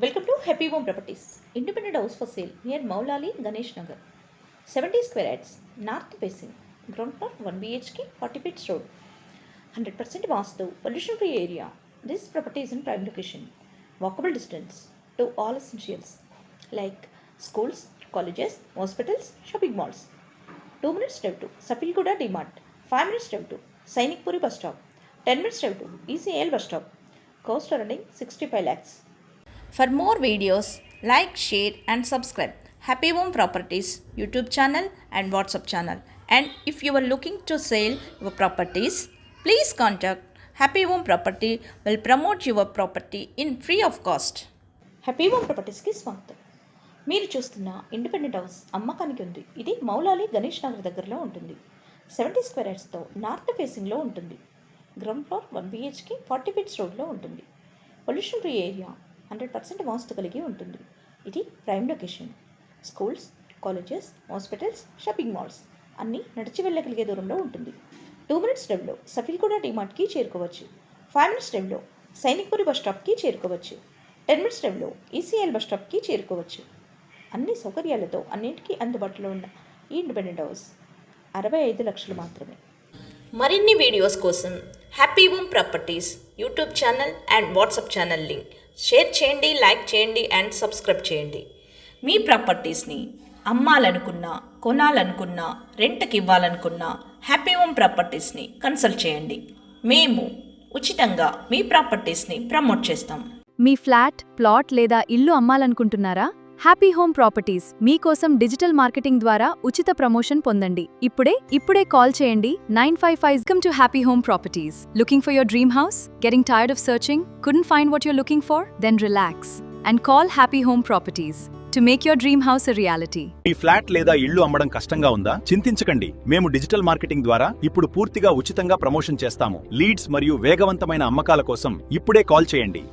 Welcome to Happy Home Properties. Independent house for sale near Maulali, Ganesh Nagar. 70 square yards, north facing. Ground floor 1 BHK, 40 feet road. 100% Vastu, pollution free area. This property is in prime location. Walkable distance to all essentials like schools, colleges, hospitals, shopping malls. 2 minutes drive to Sapilguda DMart. 5 minutes drive to Sainikpuri bus stop. 10 minutes drive to ECL bus stop. Cost running 65 lakhs. For more videos, like, share and subscribe Happy Home Properties YouTube channel and WhatsApp channel. And if you are looking to sell your properties, please contact Happy Home Property will promote your property in free of cost. Happy Home Properties కి స్వాగతం. మీరు చూస్తున్న independent house అమ్మకానికి ఉంది. ఇది మౌలాలి గణేష్ నగర్ దగ్గరలో ఉంటుంది. 70 square యార్డ్స్తో north ఫేసింగ్లో ఉంటుంది. గ్రౌండ్ ఫ్లోర్ 1 BHK 40 ఫీట్స్ రోడ్లో ఉంటుంది. పొల్యూషన్ ఫ్రీ ఏరియా 100% వాస్తు కలిగి ఉంటుంది. ఇది prime location. Schools, colleges, hospitals, shopping malls అన్నీ నడిచి వెళ్ళగలిగే దూరంలో ఉంటుంది. 2 minutes డ్రైవ్లో సఫీల్గూడ డిమార్ట్కి చేరుకోవచ్చు. 5 minutes డ్రైవ్లో సైనిక్పురి బస్ స్టాప్కి చేరుకోవచ్చు. 10 minutes డ్రైవ్లో ECL బస్ స్టాప్కి చేరుకోవచ్చు. అన్ని సౌకర్యాలతో అన్నింటికీ అందుబాటులో ఉన్న ఈ ఇండిపెండెంట్ హౌస్ 65 లక్షలు మాత్రమే. మరిన్ని వీడియోస్ కోసం happy home properties YouTube channel and WhatsApp channel link share చేయండి, లైక్ చేయండి అండ్ సబ్స్క్రైబ్ చేయండి. మీ ప్రాపర్టీస్ని అమ్మాలనుకున్నా, కొనాలనుకున్నా, రెంట్కి ఇవ్వాలనుకున్నా హ్యాపీ హోమ్ ప్రాపర్టీస్ని కన్సల్ట్ చేయండి. మేము ఉచితంగా మీ ప్రాపర్టీస్ని ప్రమోట్ చేస్తాం. మీ ఫ్లాట్, ప్లాట్ లేదా ఇల్లు అమ్మాలనుకుంటున్నారా? హ్యాపీ హోమ్ ప్రాపర్టీస్ మీకోసం డిజిటల్ మార్కెటింగ్ ద్వారా ఉచిత ప్రమోషన్ పొందండి. ఇప్పుడే కాల్ చేయండి 955. Come to Happy Home Properties. Looking for your dream house? Getting tired of searching? Couldn't find what you're looking for? Then relax and call Happy Home Properties to make your dream house a reality. Me flat లేదా ఇల్లు అమ్మడం కష్టంగా ఉందా? చింతించకండి. మేము digital marketing ద్వారా ఇప్పుడు పూర్తిగా ఉచితంగా ప్రమోషన్ చేస్తాము. లీడ్స్ మరియు వేగవంతమైన అమ్మకాల కోసం ఇప్పుడే కాల్ చేయండి.